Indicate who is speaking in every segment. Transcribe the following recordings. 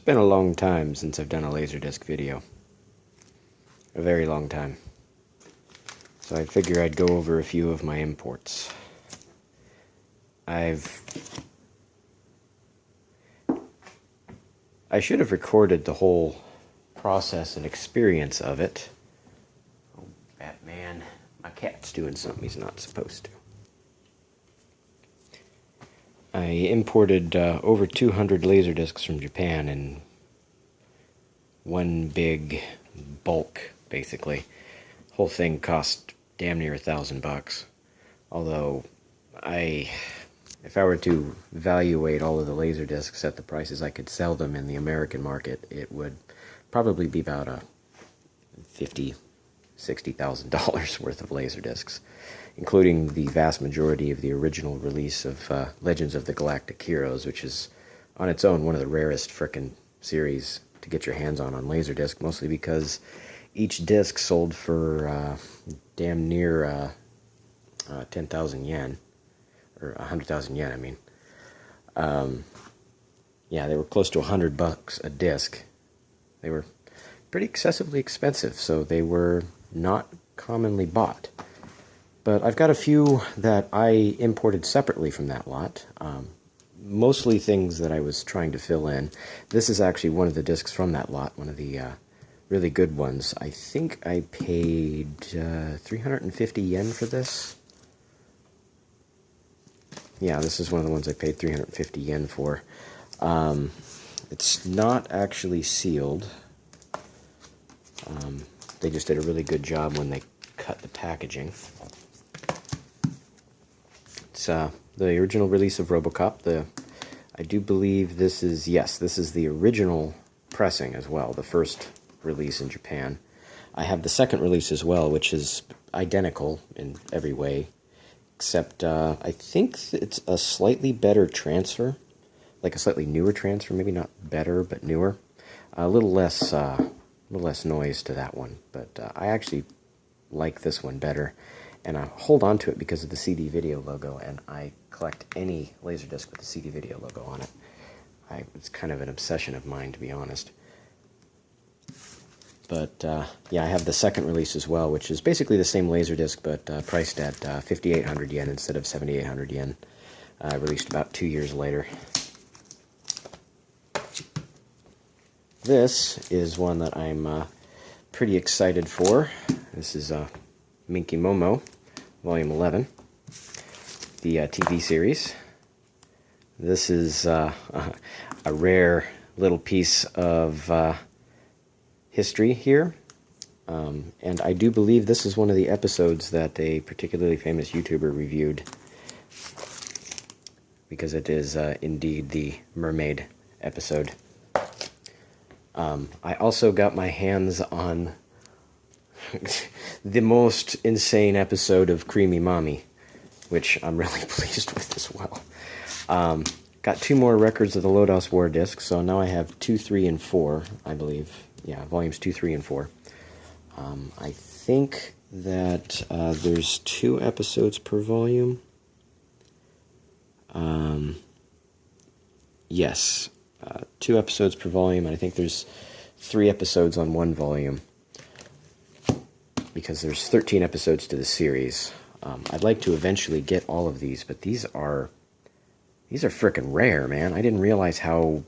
Speaker 1: been a long time since I've done a LaserDisc video. A very long time. So I figure I'd go over a few of my imports. I should have recorded the whole process and experience of it. Oh, Batman. My cat's doing something he's not supposed to. I imported over 200 LaserDiscs from Japan in one big bulk, basically. Whole thing cost damn near $1,000. Although, if I were to evaluate all of the LaserDiscs at the prices I could sell them in the American market, it would probably be about a $60,000 worth of LaserDiscs, including the vast majority of the original release of Legends of the Galactic Heroes, which is on its own one of the rarest frickin' series to get your hands on LaserDisc, mostly because each disc sold for damn near 10,000 yen, or 100,000 yen, I mean. Yeah, they were close to $100 a disc. They were pretty excessively expensive, so they were not commonly bought. But I've got a few that I imported separately from that lot. Mostly things that I was trying to fill in. This is actually one of the discs from that lot, one of the really good ones. I think I paid 350 yen for this. Yeah, this is one of the ones I paid 350 yen for. It's not actually sealed. They just did a really good job when they cut the packaging. It's the original release of RoboCop. I do believe this is, yes, this is the original pressing as well, the first release in Japan. I have the second release as well, which is identical in every way, except I think it's a slightly better transfer, like a slightly newer transfer, maybe not better, but newer. A little less noise to that one, but I actually like this one better, and I hold on to it because of the CD video logo, and I collect any LaserDisc with the CD video logo on it. It's kind of an obsession of mine, to be honest. But yeah, I have the second release as well, which is basically the same LaserDisc, but priced at 5,800 yen instead of 7,800 yen. Released about 2 years later. This is one that I'm pretty excited for. This is Minky Momo, Volume 11, the TV series. This is a rare little piece of history here, and I do believe this is one of the episodes that a particularly famous YouTuber reviewed, because it is indeed the mermaid episode. I also got my hands on the most insane episode of Creamy Mami, which I'm really pleased with as well. Got 2 more records of the Lodos War disc, so now I have 2, 3, and 4, I believe. Yeah, volumes 2, 3, and 4. I think that there's 2 episodes per volume. Yes. 2 episodes per volume, and I think there's 3 episodes on 1 volume, because there's 13 episodes to the series. I'd like to eventually get all of these, but these are frickin' rare, man. I didn't realize how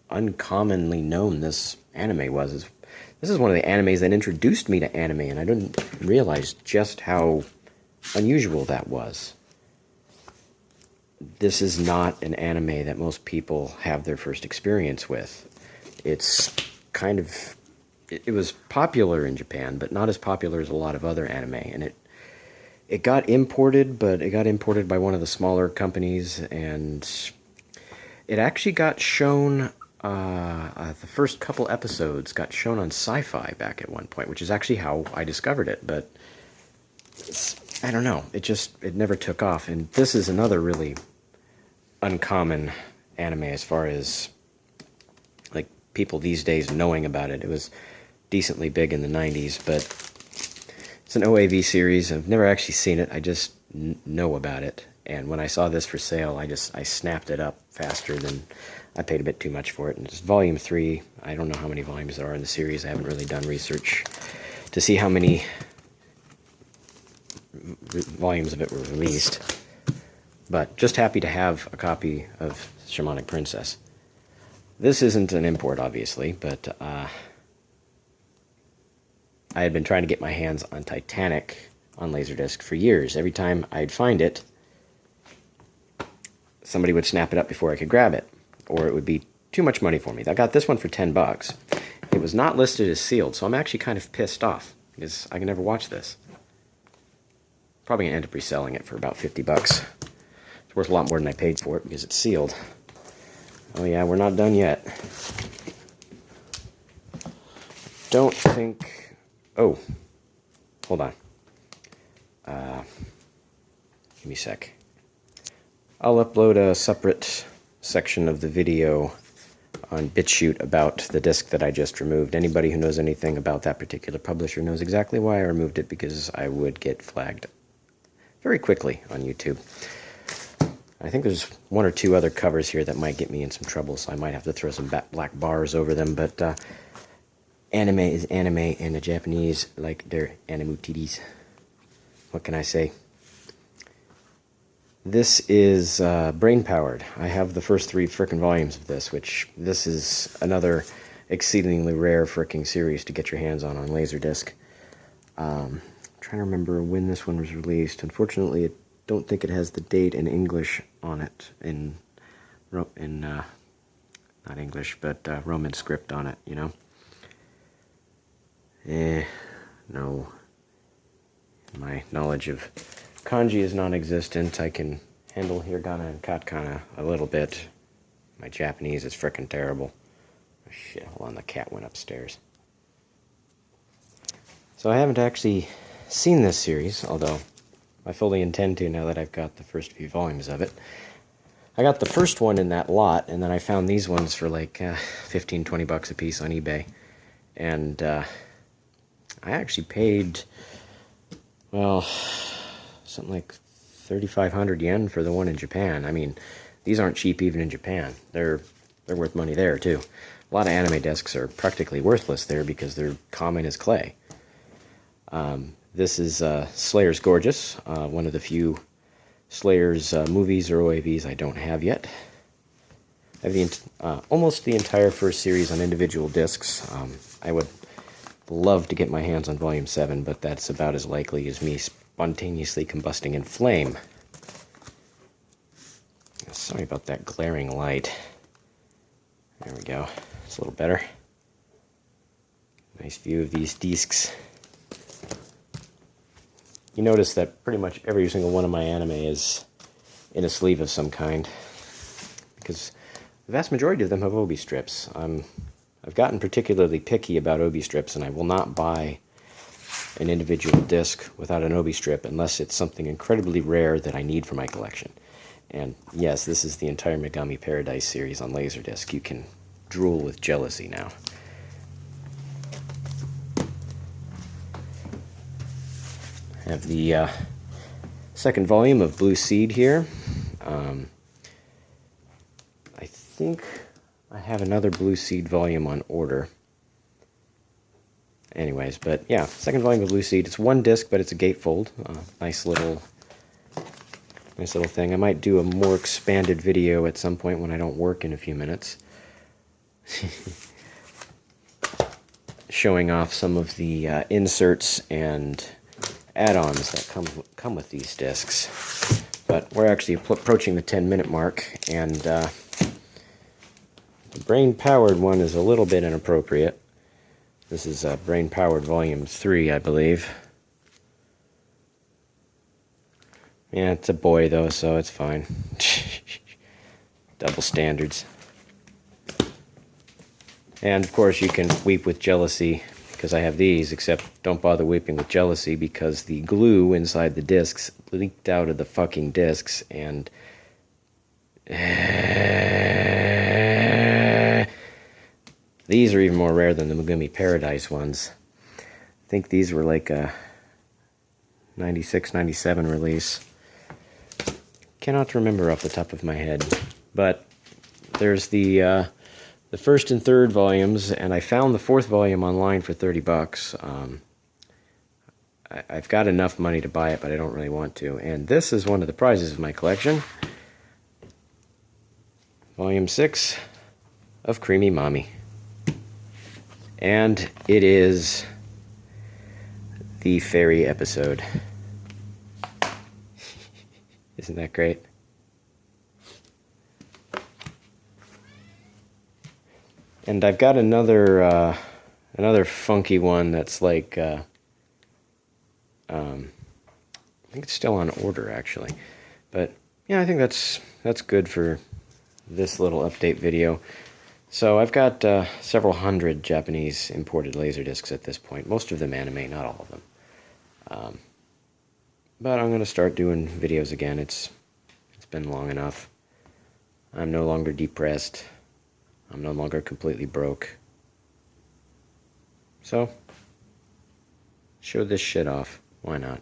Speaker 1: uncommonly known this anime was. This is one of the animes that introduced me to anime, and I didn't realize just how unusual that was. This is not an anime that most people have their first experience with. It's kind of... It was popular in Japan, but not as popular as a lot of other anime. And it got imported, but it got imported by one of the smaller companies, and it actually got shown... the first couple episodes got shown on Sci-Fi back at one point, which is actually how I discovered it, but... I don't know. It never took off, and this is another really uncommon anime as far as like people these days knowing about it. It was decently big in the 90s, but it's an OAV series. I've never actually seen it. I just know about it, And when I saw this for sale, I snapped it up faster than I paid a bit too much for it. And it's volume 3. I don't know how many volumes there are in the series. I haven't really done research to see how many volumes of it were released. But just happy to have a copy of Shamanic Princess. This isn't an import, obviously, but I had been trying to get my hands on Titanic on LaserDisc for years. Every time I'd find it, somebody would snap it up before I could grab it, or it would be too much money for me. I got this one for $10. It was not listed as sealed, so I'm actually kind of pissed off because I can never watch this. Probably gonna end up reselling it for about $50. It's worth a lot more than I paid for it because it's sealed. Oh yeah, we're not done yet. Don't think... Oh, hold on. Give me a sec. I'll upload a separate section of the video on BitChute about the disc that I just removed. Anybody who knows anything about that particular publisher knows exactly why I removed it, because I would get flagged very quickly on YouTube. I think there's 1 or 2 other covers here that might get me in some trouble, so I might have to throw some black bars over them, but anime is anime, and the Japanese like their anime titties. What can I say? This is brain-powered. I have the first 3 frickin' volumes of this, which this is another exceedingly rare fricking series to get your hands on LaserDisc. I'm trying to remember when this one was released. Unfortunately, I don't think it has the date in English on it, not English, but Roman script on it, you know? No. My knowledge of kanji is non-existent. I can handle hiragana and katakana a little bit. My Japanese is frickin' terrible. Oh, shit, hold on, the cat went upstairs. So I haven't actually seen this series, although I fully intend to now that I've got the first few volumes of it. I got the first one in that lot, and then I found these ones for like $15-20 a piece on eBay. And I actually paid, well, something like 3,500 yen for the one in Japan. I mean, these aren't cheap even in Japan. They're worth money there too. A lot of anime discs are practically worthless there because they're common as clay. This is Slayer's Gorgeous, one of the few Slayer's movies or OAVs I don't have yet. I have almost the entire first series on individual discs. I would love to get my hands on Volume 7, but that's about as likely as me spontaneously combusting in flame. Sorry about that glaring light. There we go. It's a little better. Nice view of these discs. You notice that pretty much every single one of my anime is in a sleeve of some kind, because the vast majority of them have obi strips. I've gotten particularly picky about obi strips, and I will not buy an individual disc without an obi strip unless it's something incredibly rare that I need for my collection. And yes, this is the entire Megami Paradise series on LaserDisc. You can drool with jealousy now. I have the second volume of Blue Seed here. I think I have another Blue Seed volume on order. Anyways, but yeah, second volume of Blue Seed. It's one disc, but it's a gatefold. Nice little thing. I might do a more expanded video at some point when I don't work in a few minutes. Showing off some of the inserts and add-ons that come with these discs. But we're actually approaching the 10-minute mark, and the brain-powered one is a little bit inappropriate. This is brain-powered volume 3, I believe. Yeah, it's a boy though, so it's fine. Double standards. And of course you can weep with jealousy because I have these, except don't bother weeping with jealousy because the glue inside the discs leaked out of the fucking discs, and these are even more rare than the Megami Paradise ones. I think these were like a 96, 97 release. cannot remember off the top of my head. But there's the first and third volumes, and I found the fourth volume online for $30. I've got enough money to buy it, but I don't really want to. And this is one of the prizes of my collection. Volume 6 of Creamy Mami. And it is the fairy episode. Isn't that great? And I've got another funky one that's like I think it's still on order actually, but yeah, I think that's good for this little update video. So I've got several hundred Japanese imported LaserDiscs at this point, most of them anime, not all of them. But I'm going to start doing videos again. It's been long enough. I'm no longer depressed. I'm no longer completely broke. So, show this shit off. Why not?